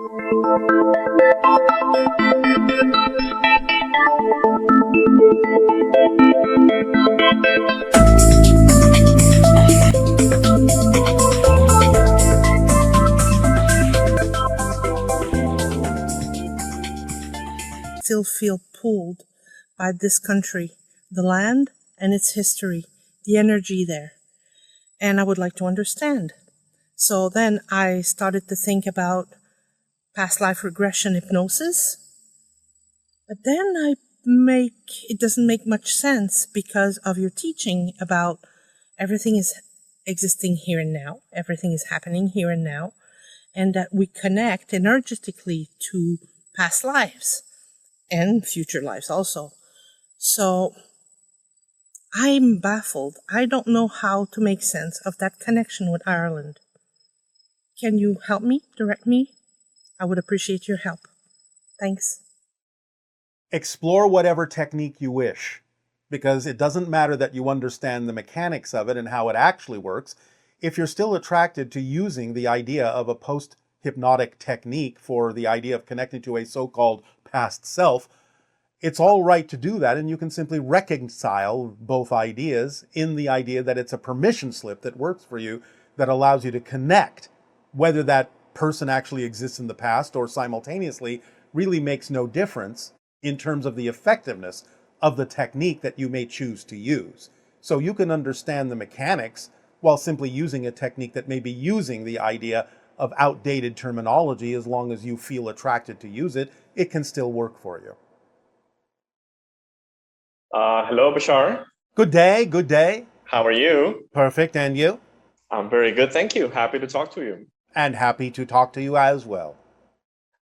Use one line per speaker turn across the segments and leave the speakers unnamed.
Still feel pulled by this country, the land and its history, the energy there. And I would like to understand. So then I started to think about past life regression hypnosis. But then it doesn't make much sense because of your teaching about everything is existing here and now, everything is happening here and now, and that we connect energetically to past lives and future lives also. So I'm baffled. I don't know how to make sense of that connection with Ireland. Can you help me, direct me? I would appreciate your help. Thanks.
Explore whatever technique you wish, because it doesn't matter that you understand the mechanics of it and how it actually works. If you're still attracted to using the idea of a post-hypnotic technique for the idea of connecting to a so-called past self, it's all right to do that, and you can simply reconcile both ideas in the idea that it's a permission slip that works for you, that allows you to connect. Whether that person actually exists in the past or simultaneously really makes no difference in terms of the effectiveness of the technique that you may choose to use. So you can understand the mechanics while simply using a technique that may be using the idea of outdated terminology. As long as you feel attracted to use it, it can still work for you.
Hello, Bashar.
Good day, good day.
How are you?
Perfect, and you?
I'm very good, thank you. Happy to talk to you.
And happy to talk to you as well.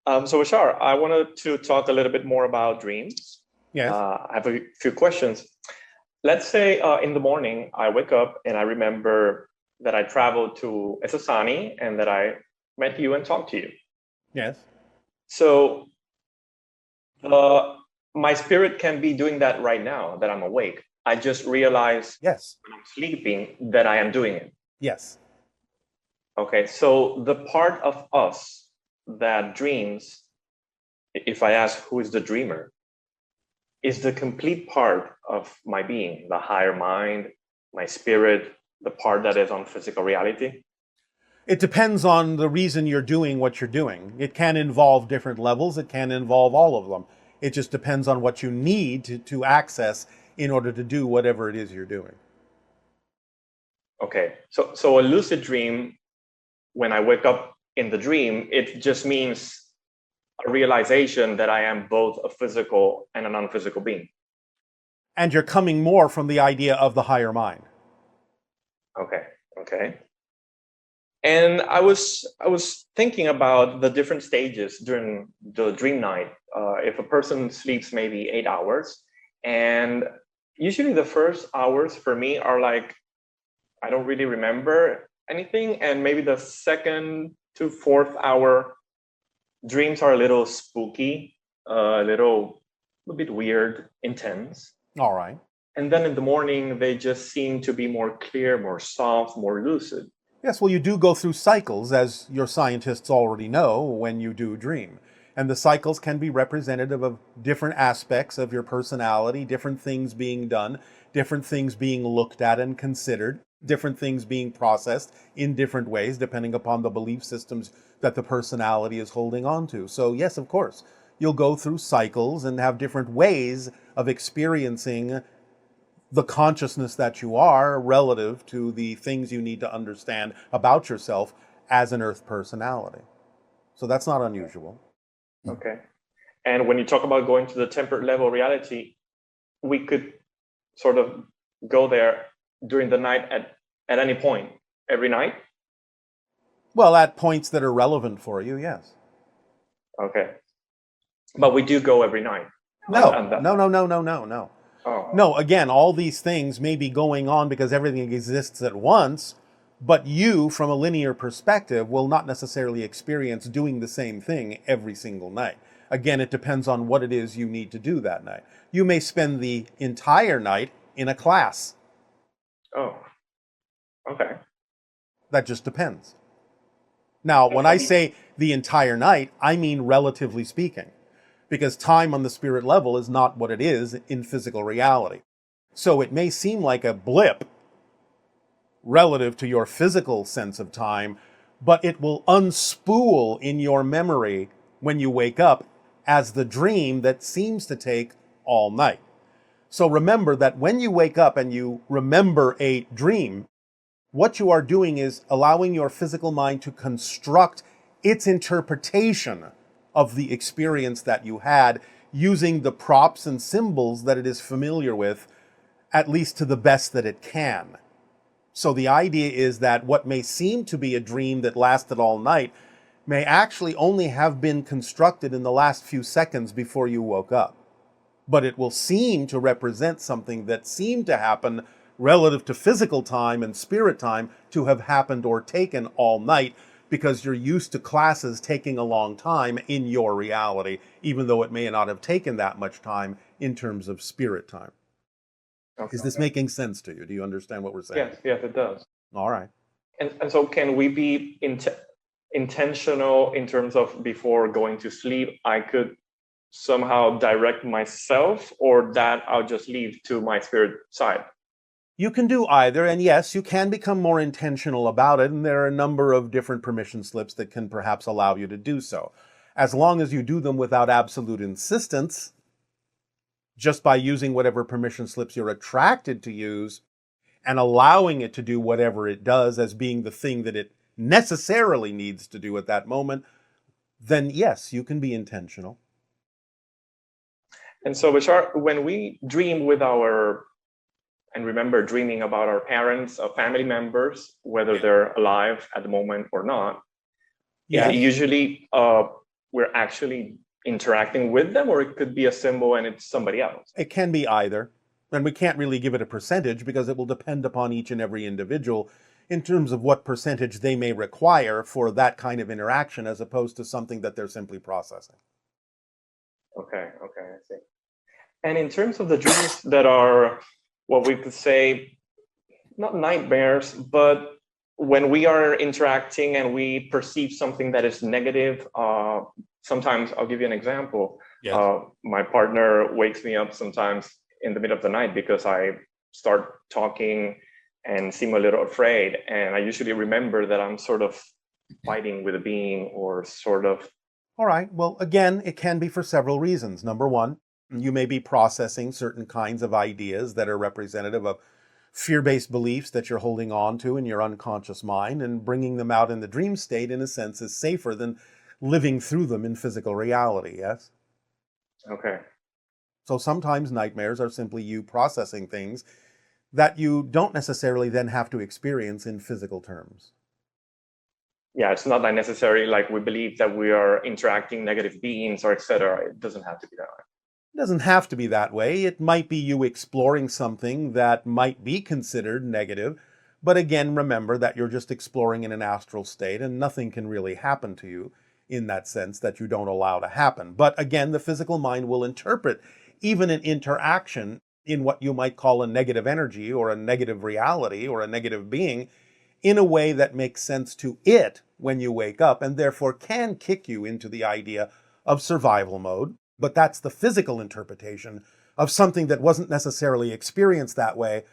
So Bashar, I wanted to talk a little bit more about dreams.
Yes.
I have a few questions. Let's say in the morning, I wake up and I remember that I traveled to Esasani and that I met you and talked to you.
Yes.
So my spirit can be doing that right now, that I'm awake. I just realize
Yes.
when I'm sleeping that I am doing it.
Yes.
Okay, so the part of us that dreams, if I ask who is the dreamer, is the complete part of my being, the higher mind, my spirit, the part that is on physical reality?
It depends on the reason you're doing what you're doing. It can involve different levels. It can involve all of them. It just depends on what you need to access in order to do whatever it is you're doing.
Okay, so a lucid dream, when I wake up in the dream, it just means a realization that I am both a physical and a non-physical being.
And you're coming more from the idea of the higher mind.
Okay. And I was thinking about the different stages during the dream night. If a person sleeps maybe 8 hours, and usually the first hours for me are like, I don't really remember anything, and maybe the second to fourth hour dreams are a little spooky, a bit weird, intense.
All right.
And then in the morning, they just seem to be more clear, more soft, more lucid.
Yes, well, you do go through cycles, as your scientists already know, when you do dream. And the cycles can be representative of different aspects of your personality, different things being done, different things being looked at and considered, different things being processed in different ways, depending upon the belief systems that the personality is holding on to. So yes, of course, you'll go through cycles and have different ways of experiencing the consciousness that you are relative to the things you need to understand about yourself as an Earth personality. So that's not unusual.
Okay. And when you talk about going to the temperate level reality, we could sort of go there during the night at any point, every night?
Well, at points that are relevant for you, yes.
Okay. But we do go every night?
No.
Oh.
No, again, all these things may be going on because everything exists at once, but you, from a linear perspective, will not necessarily experience doing the same thing every single night. Again, it depends on what it is you need to do that night. You may spend the entire night in a class.
Oh, okay.
That just depends. Now, when I say the entire night, I mean relatively speaking, because time on the spirit level is not what it is in physical reality. So it may seem like a blip relative to your physical sense of time, but it will unspool in your memory when you wake up as the dream that seems to take all night. So remember that when you wake up and you remember a dream, what you are doing is allowing your physical mind to construct its interpretation of the experience that you had using the props and symbols that it is familiar with, at least to the best that it can. So the idea is that what may seem to be a dream that lasted all night may actually only have been constructed in the last few seconds before you woke up. But it will seem to represent something that seemed to happen relative to physical time and spirit time to have happened or taken all night, because you're used to classes taking a long time in your reality, even though it may not have taken that much time in terms of spirit time.
Okay.
Is this making sense to you? Do you understand what we're saying?
Yes, it does.
All right.
And so can we be intentional in terms of before going to sleep, I could somehow direct myself, or that I'll just leave to my spirit side?
You can do either, and yes, you can become more intentional about it, and there are a number of different permission slips that can perhaps allow you to do so. As long as you do them without absolute insistence, just by using whatever permission slips you're attracted to use, and allowing it to do whatever it does as being the thing that it necessarily needs to do at that moment, then yes, you can be intentional.
And so, Bashar, when we dream with and remember dreaming about our parents, our family members, whether they're alive at the moment or not, usually we're actually interacting with them, or it could be a symbol and it's somebody else.
It can be either. And we can't really give it a percentage because it will depend upon each and every individual in terms of what percentage they may require for that kind of interaction, as opposed to something that they're simply processing.
Okay, I see. And in terms of the dreams that are what we could say, not nightmares, but when we are interacting and we perceive something that is negative, sometimes I'll give you an example.
Yes.
My partner wakes me up sometimes in the middle of the night because I start talking and seem a little afraid. And I usually remember that I'm sort of fighting with a being or sort of.
All right. Well, again, it can be for several reasons. Number one, you may be processing certain kinds of ideas that are representative of fear-based beliefs that you're holding on to in your unconscious mind, and bringing them out in the dream state, in a sense, is safer than living through them in physical reality, yes?
Okay.
So sometimes nightmares are simply you processing things that you don't necessarily then have to experience in physical terms.
Yeah, it's not necessarily like we believe that we are interacting negative beings or etc. It doesn't have to be that way.
It doesn't have to be that way. It might be you exploring something that might be considered negative, but again, remember that you're just exploring in an astral state and nothing can really happen to you in that sense that you don't allow to happen. But again, the physical mind will interpret even an interaction in what you might call a negative energy or a negative reality or a negative being in a way that makes sense to it when you wake up, and therefore can kick you into the idea of survival mode. But that's the physical interpretation of something that wasn't necessarily experienced that way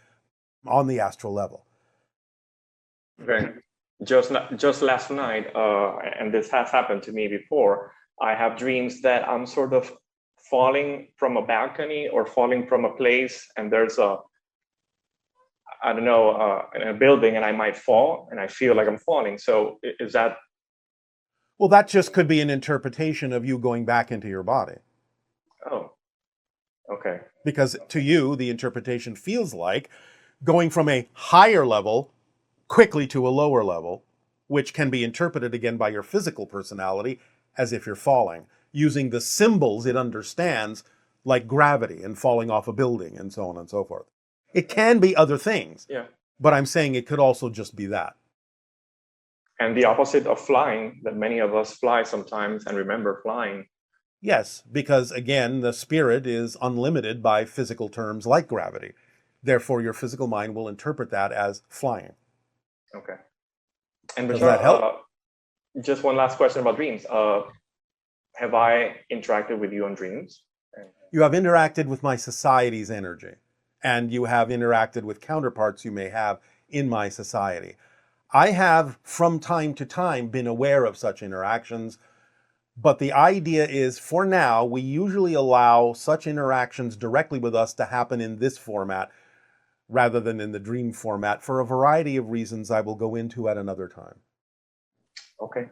on the astral level.
Okay. Just last night, and this has happened to me before, I have dreams that I'm sort of falling from a balcony or falling from a place, and there's a building, and I might fall, and I feel like I'm falling. So is that?
Well, that just could be an interpretation of you going back into your body.
Oh, okay.
Because to you, the interpretation feels like going from a higher level quickly to a lower level, which can be interpreted again by your physical personality as if you're falling, using the symbols it understands, like gravity and falling off a building and so on and so forth. It can be other things, but I'm saying it could also just be that.
And the opposite of flying, that many of us fly sometimes and remember flying.
Yes, because again, the spirit is unlimited by physical terms like gravity. Therefore, your physical mind will interpret that as flying.
Okay. And
does that help?
just one last question about dreams. Have I interacted with you on dreams?
You have interacted with my society's energy, and you have interacted with counterparts you may have in my society. I have, from time to time, been aware of such interactions, but the idea is, for now, we usually allow such interactions directly with us to happen in this format rather than in the dream format for a variety of reasons I will go into at another time.
Okay.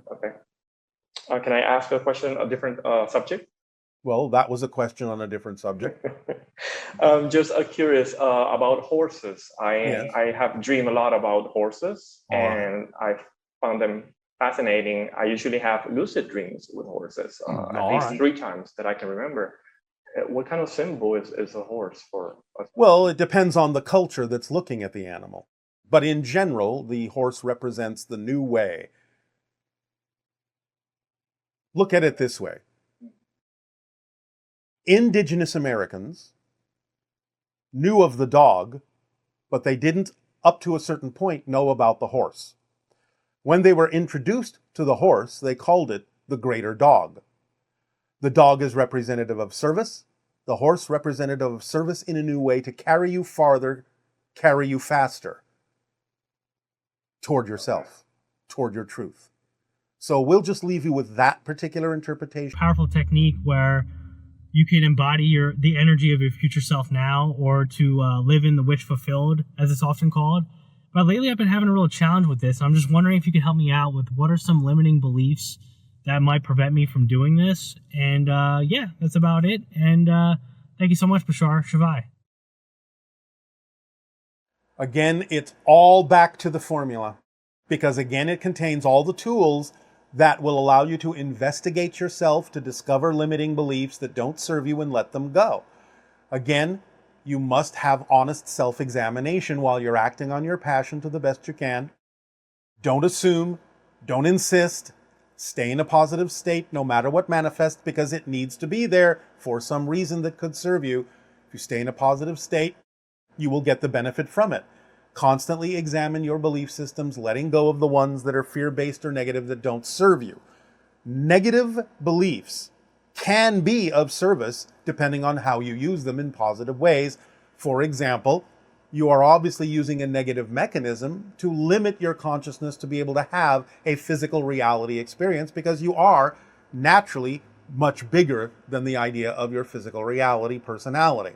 Can I ask a question, a different subject?
Well, that was a question on a different subject.
Just curious about horses.
Yes.
I have dreamed a lot about horses,
All right.
and I found them fascinating. I usually have lucid dreams with horses, at
All
least
right.
3 times that I can remember. What kind of symbol is a horse for us?
Well, it depends on the culture that's looking at the animal. But in general, the horse represents the new way. Look at it this way. Indigenous Americans knew of the dog, but they didn't, up to a certain point, know about the horse. When they were introduced to the horse, they called it the greater dog. The dog is representative of service, the horse representative of service in a new way to carry you farther, carry you faster toward yourself, toward your truth. So we'll just leave you with that particular interpretation.
Powerful technique where you can embody the energy of your future self now, or to live in the wish fulfilled, as it's often called. But lately I've been having a real challenge with this. I'm just wondering if you could help me out with what are some limiting beliefs that might prevent me from doing this. And yeah, that's about it. And thank you so much, Bashar. Shavai.
Again, it's all back to the formula, because again, it contains all the tools that will allow you to investigate yourself, to discover limiting beliefs that don't serve you and let them go. Again, you must have honest self-examination while you're acting on your passion to the best you can. Don't assume, don't insist, stay in a positive state no matter what manifests, because it needs to be there for some reason that could serve you. If you stay in a positive state, you will get the benefit from it. Constantly examine your belief systems, letting go of the ones that are fear-based or negative that don't serve you. Negative beliefs can be of service depending on how you use them in positive ways. For example, you are obviously using a negative mechanism to limit your consciousness to be able to have a physical reality experience, because you are naturally much bigger than the idea of your physical reality personality.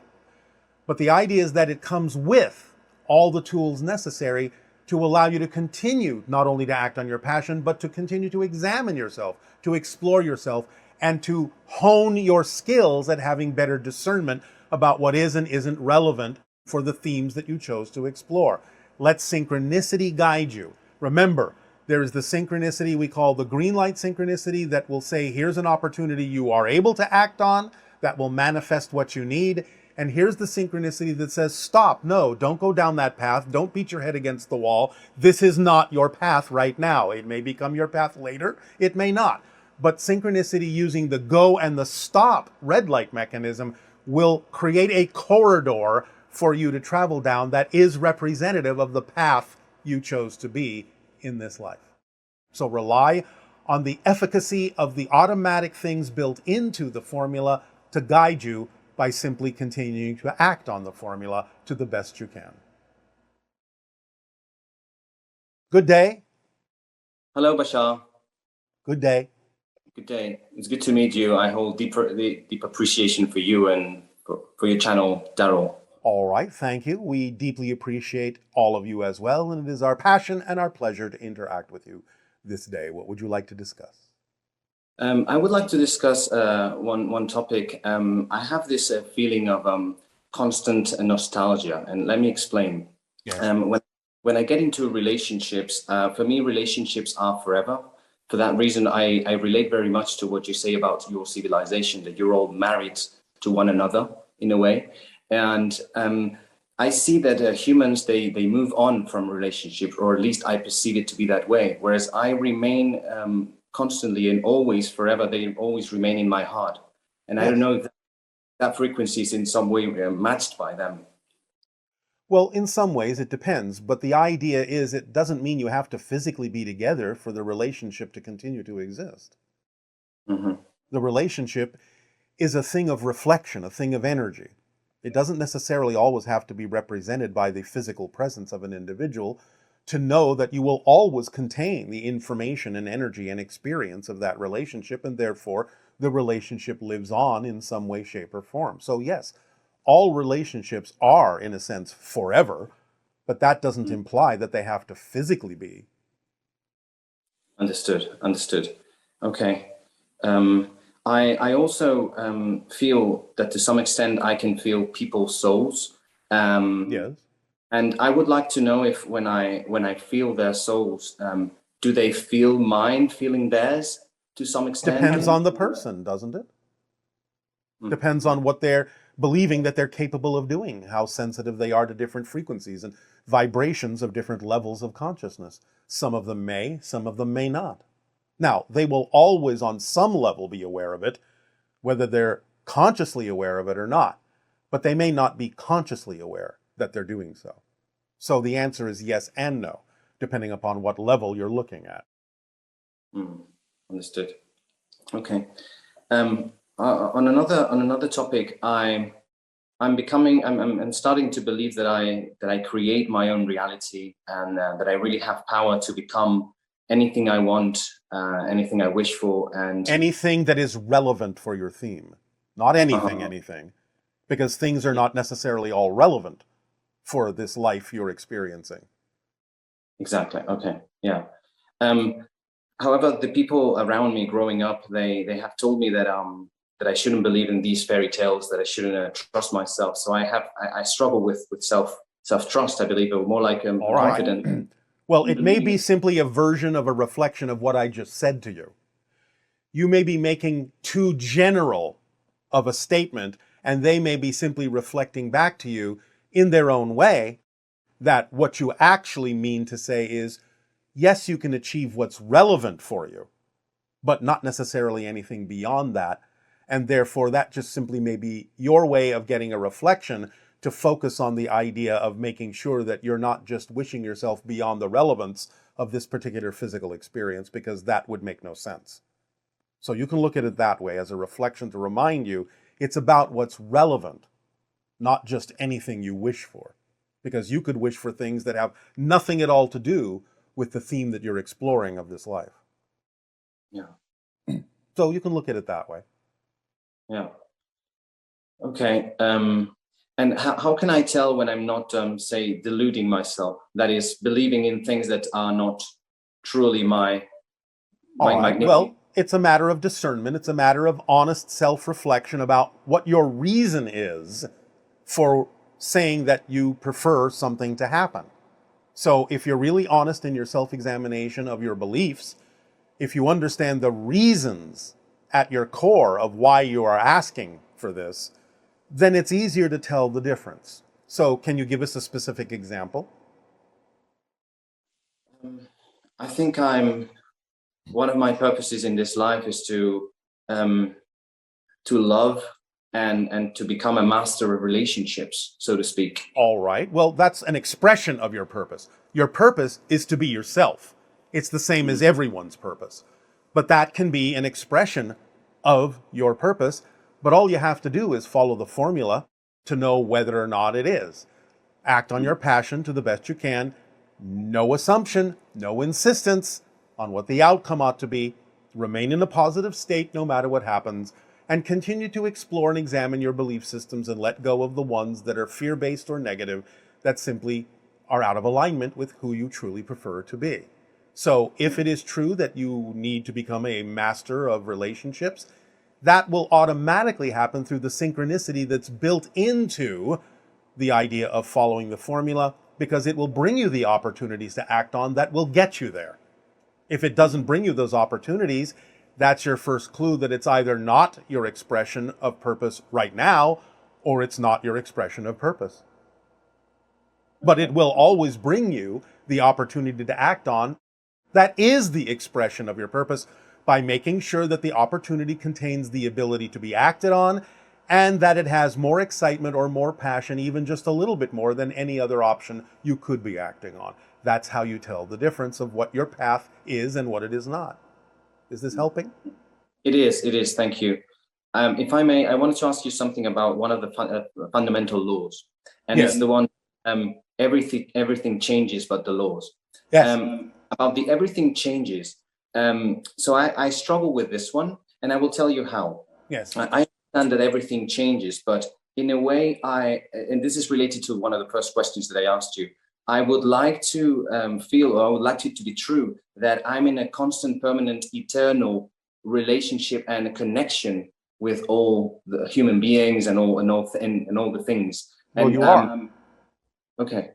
But the idea is that it comes with all the tools necessary to allow you to continue not only to act on your passion, but to continue to examine yourself, to explore yourself, and to hone your skills at having better discernment about what is and isn't relevant for the themes that you chose to explore. Let synchronicity guide you. Remember, there is the synchronicity we call the green light synchronicity that will say, here's an opportunity you are able to act on that will manifest what you need. And here's the synchronicity that says, stop, no, don't go down that path. Don't beat your head against the wall. This is not your path right now. It may become your path later. It may not. But synchronicity using the go and the stop red light mechanism will create a corridor for you to travel down that is representative of the path you chose to be in this life. So rely on the efficacy of the automatic things built into the formula to guide you by simply continuing to act on the formula to the best you can. Good day.
Hello, Bashar.
Good day.
Good day. It's good to meet you. I hold deep appreciation for you and for your channel, Darryl.
All right, thank you. We deeply appreciate all of you as well, and it is our passion and our pleasure to interact with you this day. What would you like to discuss?
I would like to discuss one topic. I have this feeling of constant nostalgia, and let me explain.
Yes.
When I get into relationships, for me, relationships are forever. For that reason, I relate very much to what you say about your civilization, that you're all married to one another in a way. And I see that humans, they move on from relationships, or at least I perceive it to be that way. Whereas I remain constantly and always, forever, they always remain in my heart. And I don't know if that frequency is in some way matched by them.
Well, in some ways it depends, but the idea is it doesn't mean you have to physically be together for the relationship to continue to exist.
Mm-hmm.
The relationship is a thing of reflection, a thing of energy. It doesn't necessarily always have to be represented by the physical presence of an individual to know that you will always contain the information and energy and experience of that relationship, and therefore the relationship lives on in some way, shape, or form. So yes, all relationships are, in a sense, forever, but that doesn't imply that they have to physically be.
Understood. Okay. I also feel that to some extent I can feel people's souls.
Yes.
And I would like to know if when I feel their souls, do they feel mine feeling theirs to some extent?
Depends on the person, doesn't it? Depends on what they're believing that they're capable of doing, how sensitive they are to different frequencies and vibrations of different levels of consciousness. Some of them may, some of them may not. Now, they will always on some level be aware of it, whether they're consciously aware of it or not, but they may not be consciously aware that they're doing so. So the answer is yes and no, depending upon what level you're looking at.
Understood. Okay. On another topic, I'm starting to believe that I create my own reality, and that I really have power to become anything I want, anything I wish for, and
anything that is relevant for your theme. Not anything, because things are not necessarily all relevant for this life you're experiencing.
Exactly. Okay. Yeah. However, the people around me growing up, they have told me that I shouldn't believe in these fairy tales, that I shouldn't trust myself. So I struggle with self-trust, I believe, or more like confident.
Right. Well, it may be simply a version of a reflection of what I just said to you. You may be making too general of a statement, and they may be simply reflecting back to you in their own way that what you actually mean to say is, yes, you can achieve what's relevant for you, but not necessarily anything beyond that. And therefore, that just simply may be your way of getting a reflection to focus on the idea of making sure that you're not just wishing yourself beyond the relevance of this particular physical experience, because that would make no sense. So you can look at it that way, as a reflection to remind you it's about what's relevant, not just anything you wish for. Because you could wish for things that have nothing at all to do with the theme that you're exploring of this life.
Yeah.
So you can look at it that way.
Yeah. Okay. And how can I tell when I'm not, say, deluding myself? That is, believing in things that are not truly my
Well, it's a matter of discernment. It's a matter of honest self-reflection about what your reason is for saying that you prefer something to happen. So if you're really honest in your self-examination of your beliefs, if you understand the reasons at your core of why you are asking for this, then it's easier to tell the difference. So can you give us a specific example?
I think one of my purposes in this life is to love and to become a master of relationships, so to speak.
All right. Well, that's an expression of your purpose. Your purpose is to be yourself. It's the same as everyone's purpose. But that can be an expression of your purpose. But all you have to do is follow the formula to know whether or not it is. Act on your passion to the best you can. No assumption, no insistence on what the outcome ought to be. Remain in a positive state no matter what happens, and continue to explore and examine your belief systems and let go of the ones that are fear-based or negative, that simply are out of alignment with who you truly prefer to be. So if it is true that you need to become a master of relationships, that will automatically happen through the synchronicity that's built into the idea of following the formula, because it will bring you the opportunities to act on that will get you there. If it doesn't bring you those opportunities, that's your first clue that it's either not your expression of purpose right now, or it's not your expression of purpose. But it will always bring you the opportunity to act on that is the expression of your purpose, by making sure that the opportunity contains the ability to be acted on and that it has more excitement or more passion, even just a little bit more than any other option you could be acting on. That's how you tell the difference of what your path is and what it is not. Is this helping?
It is. Thank you. If I may, I wanted to ask you something about one of the fundamental laws, and
Yes.
it's the one, everything changes but the laws.
Yes.
About the everything changes. So I struggle with this one, and I will tell you how.
Yes.
I understand that everything changes, but in a way, and this is related to one of the first questions that I asked you, I would like to feel, or I would like it to be true, that I'm in a constant, permanent, eternal relationship and a connection with all the human beings and all the things.
Well,
and
you are.
Okay.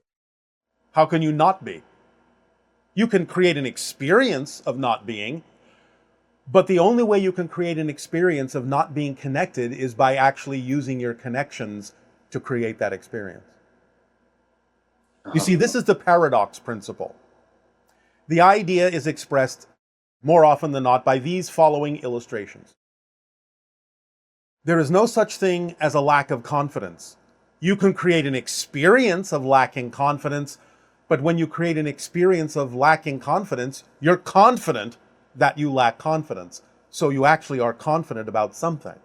How can you not be? You can create an experience of not being, but the only way you can create an experience of not being connected is by actually using your connections to create that experience. You see, this is the paradox principle. The idea is expressed more often than not by these following illustrations. There is no such thing as a lack of confidence. You can create an experience of lacking confidence, but when you create an experience of lacking confidence, you're confident that you lack confidence. So you actually are confident about something,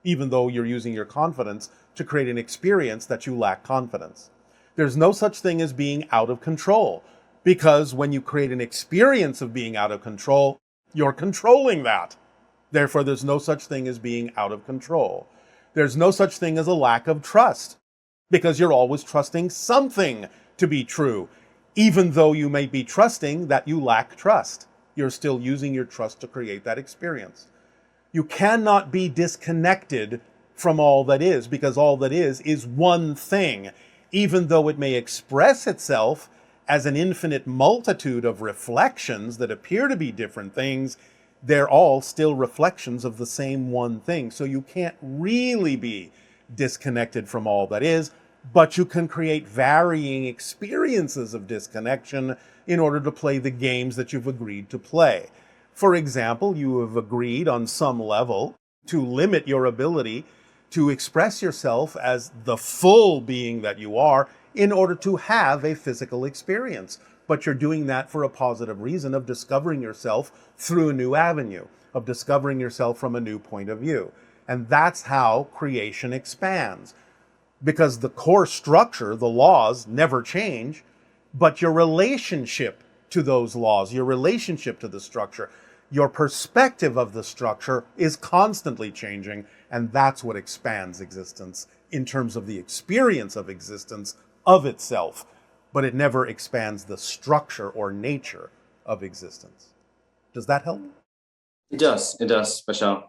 even though you're using your confidence to create an experience that you lack confidence. There's no such thing as being out of control, because when you create an experience of being out of control, you're controlling that. Therefore, there's no such thing as being out of control. There's no such thing as a lack of trust, because you're always trusting something to be true. Even though you may be trusting that you lack trust, you're still using your trust to create that experience. You cannot be disconnected from all that is, because all that is one thing. Even though it may express itself as an infinite multitude of reflections that appear to be different things, they're all still reflections of the same one thing. So you can't really be disconnected from all that is, but you can create varying experiences of disconnection in order to play the games that you've agreed to play. For example, you have agreed on some level to limit your ability to express yourself as the full being that you are in order to have a physical experience. But you're doing that for a positive reason of discovering yourself through a new avenue, of discovering yourself from a new point of view. And that's how creation expands. Because the core structure, the laws, never change, but your relationship to those laws, your relationship to the structure, your perspective of the structure is constantly changing, and that's what expands existence in terms of the experience of existence of itself, but it never expands the structure or nature of existence. Does that help?
It does, Bashar.